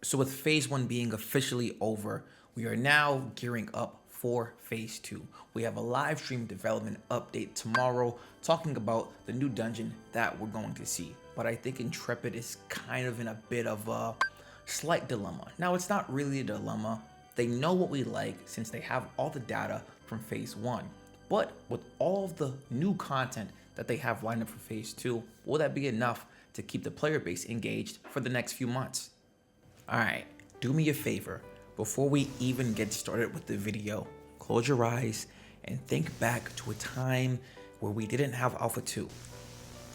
So with phase one being officially over, we are now gearing up for phase two. We have a live stream development update tomorrow talking about the new dungeon that we're going to see. But I think Intrepid is kind of in a bit of a slight dilemma. Now it's not really a dilemma. They know what we like since they have all the data from phase one. But with all of the new content that they have lined up for phase two, will that be enough to keep the player base engaged for the next few months? Alright, do me a favor. Before we even get started with the video, close your eyes and think back to a time where we didn't have Alpha 2.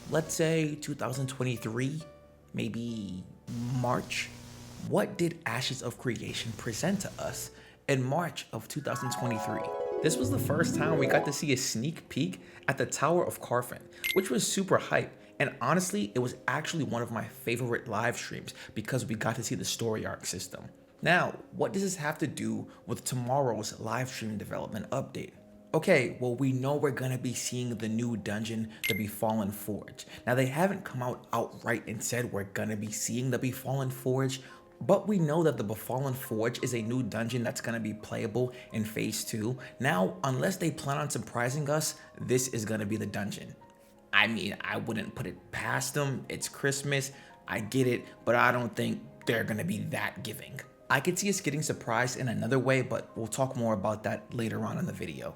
Let's say 2023, maybe March. What did Ashes of Creation present to us in March of 2023? This was the first time we got to see a sneak peek at the Tower of Carfen, which was super hype. And honestly, it was actually one of my favorite live streams because we got to see the story arc system. Now, what does this have to do with tomorrow's live stream development update? Okay, well, we know we're gonna be seeing the new dungeon, the Befallen Forge. Now, they haven't come out outright and said we're gonna be seeing the Befallen Forge, but we know that the Befallen Forge is a new dungeon that's gonna be playable in phase two. Now, unless they plan on surprising us, this is gonna be the dungeon. I mean, I wouldn't put it past them. It's Christmas, I get it, but I don't think they're gonna be that giving. I could see us getting surprised in another way, but we'll talk more about that later on in the video.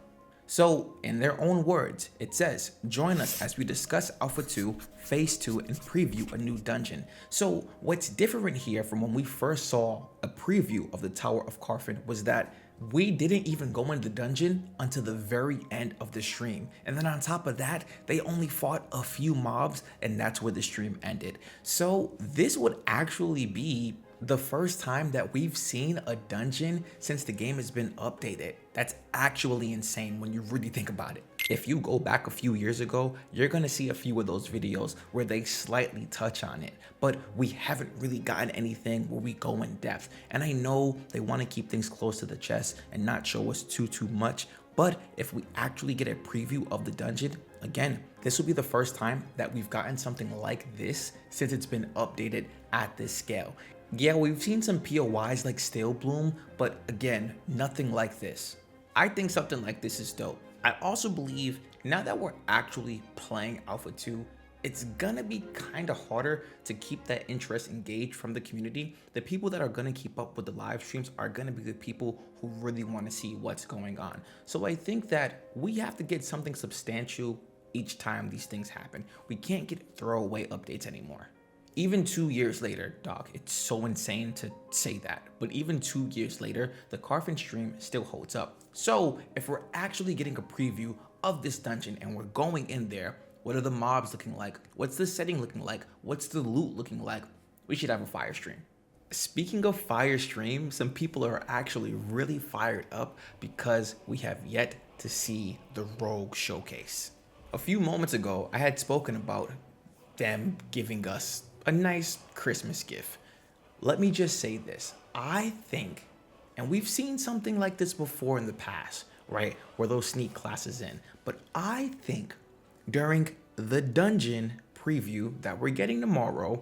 So, in their own words, it says, join us as we discuss Alpha 2, Phase 2, and preview a new dungeon. So, what's different here from when we first saw a preview of the Tower of Carfen was that we didn't even go into the dungeon until the very end of the stream. And then on top of that, they only fought a few mobs, and that's where the stream ended. So, this would actually be the first time that we've seen a dungeon since the game has been updated. That's actually insane when you really think about it. If you go back a few years ago, you're gonna see a few of those videos where they slightly touch on it, but we haven't really gotten anything where we go in depth. And I know they wanna keep things close to the chest and not show us too much, but if we actually get a preview of the dungeon, again, this will be the first time that we've gotten something like this since it's been updated at this scale. Yeah, we've seen some POIs like Stale Bloom, but again, nothing like this. I think something like this is dope. I also believe now that we're actually playing Alpha 2, it's gonna be kind of harder to keep that interest engaged from the community. The people that are gonna keep up with the live streams are gonna be the people who really wanna see what's going on. So I think that we have to get something substantial each time these things happen. We can't get throwaway updates anymore. Even 2 years later, dog, it's so insane to say that, but even 2 years later, the Carfen stream still holds up. So if we're actually getting a preview of this dungeon and we're going in there, what are the mobs looking like? What's the setting looking like? What's the loot looking like? We should have a fire stream. Speaking of fire stream, some people are actually really fired up because we have yet to see the Rogue showcase. A few moments ago, I had spoken about them giving us a nice Christmas gift. Let me just say this. I think, and we've seen something like this before in the past, right? Where those sneak classes in. But I think during the dungeon preview that we're getting tomorrow,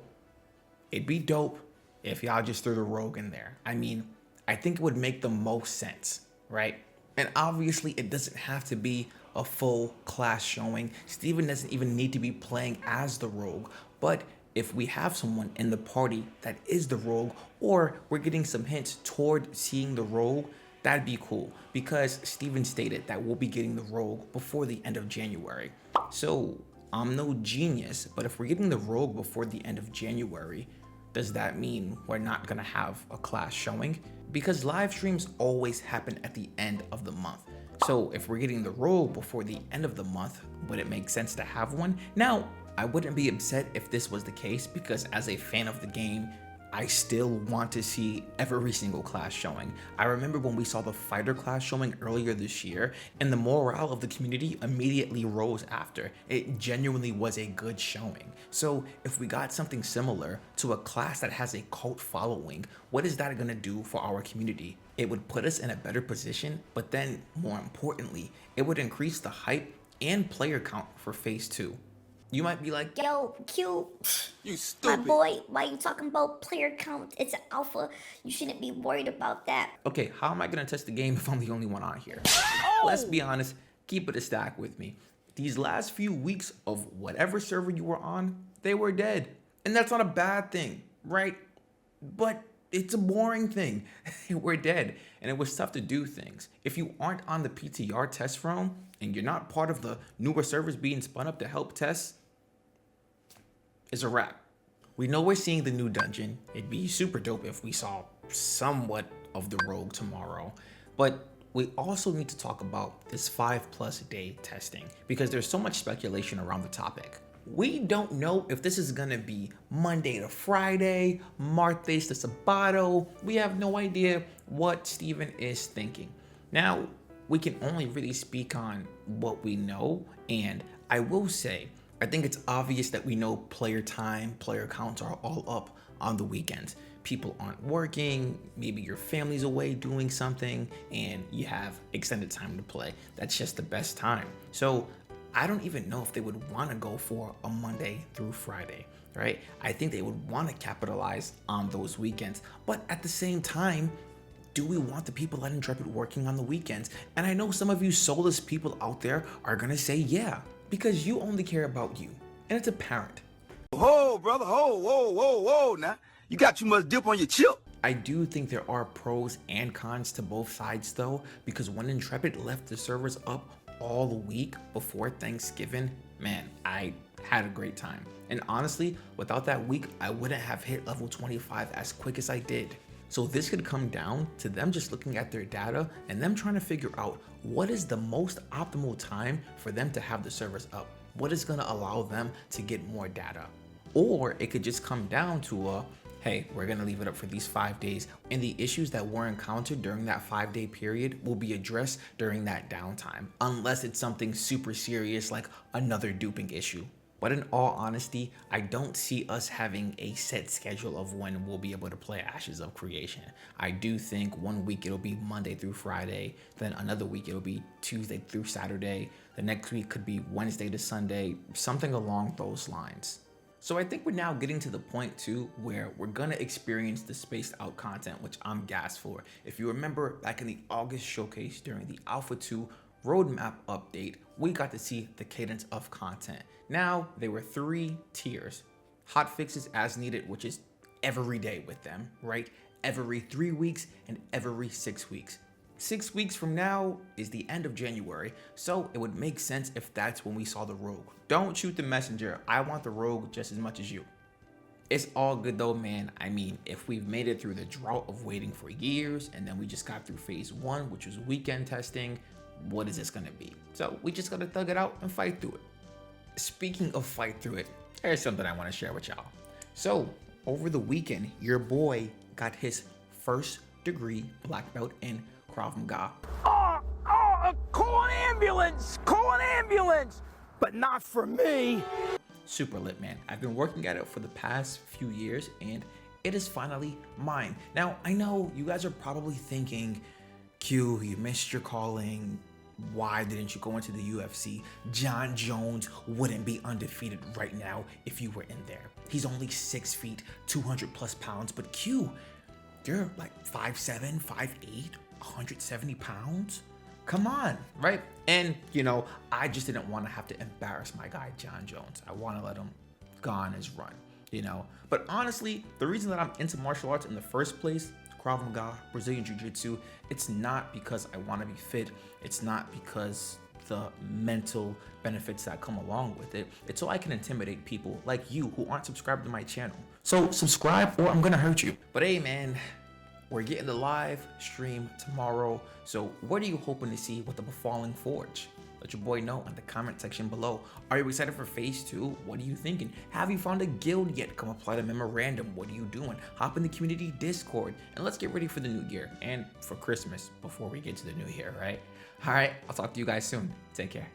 it'd be dope if y'all just threw the Rogue in there. I mean, I think it would make the most sense, right? And obviously it doesn't have to be a full class showing. Steven doesn't even need to be playing as the Rogue, but if we have someone in the party that is the Rogue, or we're getting some hints toward seeing the Rogue, that'd be cool, because Steven stated that we'll be getting the Rogue before the end of January. So I'm no genius, but if we're getting the Rogue before the end of January, does that mean we're not gonna have a class showing? Because live streams always happen at the end of the month. So if we're getting the Rogue before the end of the month, would it make sense to have one? Now, I wouldn't be upset if this was the case because as a fan of the game, I still want to see every single class showing. I remember when we saw the fighter class showing earlier this year and the morale of the community immediately rose after. It genuinely was a good showing. So if we got something similar to a class that has a cult following, what is that gonna do for our community? It would put us in a better position, but then more importantly, it would increase the hype and player count for phase 2. You might be like, Yo, Q, You my stupid. boy, why you talking about player count? It's an alpha. You shouldn't be worried about that. okay, how am I gonna test the game if I'm the only one on here? Let's be honest, keep it a stack with me. These last few weeks of whatever server you were on, they were dead. And that's not a bad thing, right? But it's a boring thing. They were dead, and it was tough to do things. If you aren't on the PTR test realm, and you're not part of the newer servers being spun up to help test, it's a wrap. We know we're seeing the new dungeon. It'd be super dope if we saw somewhat of the rogue tomorrow. But we also need to talk about this 5+ day testing because there's so much speculation around the topic. We don't know if this is gonna be Monday to Friday, Martes to Sabato. We have no idea what Steven is thinking. Now, we can only really speak on what we know, and I will say, I think it's obvious that we know player time, player counts are all up on the weekends. People aren't working, maybe your family's away doing something, and you have extended time to play. That's just the best time. So I don't even know if they would want to go for a Monday through Friday, right? I think they would want to capitalize on those weekends. But at the same time, do we want the people at Intrepid working on the weekends? And I know some of you soulless people out there are gonna say yeah, because you only care about you, and it's apparent. Whoa, brother, whoa, now. You got too much dip on your chip. I do think there are pros and cons to both sides though, because when Intrepid left the servers up all the week before Thanksgiving, man, I had a great time. And honestly, without that week, I wouldn't have hit level 25 as quick as I did. So this could come down to them just looking at their data and them trying to figure out what is the most optimal time for them to have the servers up. What is gonna allow them to get more data? Or it could just come down to a, hey, we're gonna leave it up for these 5 days, and the issues that were encountered during that 5-day period will be addressed during that downtime, unless it's something super serious like another duping issue. But in all honesty, I don't see us having a set schedule of when we'll be able to play Ashes of Creation. I do think one week it'll be Monday through Friday, then another week it'll be Tuesday through Saturday, the next week could be Wednesday to Sunday, something along those lines. So I think we're now getting to the point too where we're gonna experience the spaced out content, which I'm gassed for. If you remember back in the August showcase during the Alpha 2 roadmap update, we got to see the cadence of content. Now, there were 3 tiers. Hot fixes as needed, which is every day with them, right? Every 3 weeks and every 6 weeks. 6 weeks from now is the end of January, so it would make sense if that's when we saw the rogue. Don't shoot the messenger. I want the rogue just as much as you. It's all good though, man. I mean, if we've made it through the drought of waiting for years, and then we just got through phase 1, which was weekend testing, what is this gonna be? So we just gotta thug it out and fight through it. Speaking of fight through it, here's something I wanna share with y'all. So over the weekend, your boy got his first degree black belt in Krav Maga. Call an ambulance, but not for me. Super lit, man. I've been working at it for the past few years and it is finally mine. Now, I know you guys are probably thinking, Q, you missed your calling. Why didn't you go into the UFC? John Jones wouldn't be undefeated right now if you were in there. He's only 6 feet, 200+ pounds, but Q, you're like 5'7", 5'8", 170 pounds? Come on, right? And, you know, I just didn't want to have to embarrass my guy, John Jones. I want to let him go on his run, you know? But honestly, the reason that I'm into martial arts in the first place, Krav Maga, Brazilian Jiu-Jitsu, it's not because I want to be fit. It's not because the mental benefits that come along with it. It's so I can intimidate people like you who aren't subscribed to my channel. So subscribe or I'm gonna hurt you. But hey man, we're getting the live stream tomorrow. So what are you hoping to see with the Befalling Forge? Let your boy know in the comment section below. Are you excited for phase 2? What are you thinking? Have you found a guild yet? Come apply to memorandum. What are you doing? Hop in the community Discord and let's get ready for the new year and for Christmas before we get to the new year, right? All right, I'll talk to you guys soon. Take care.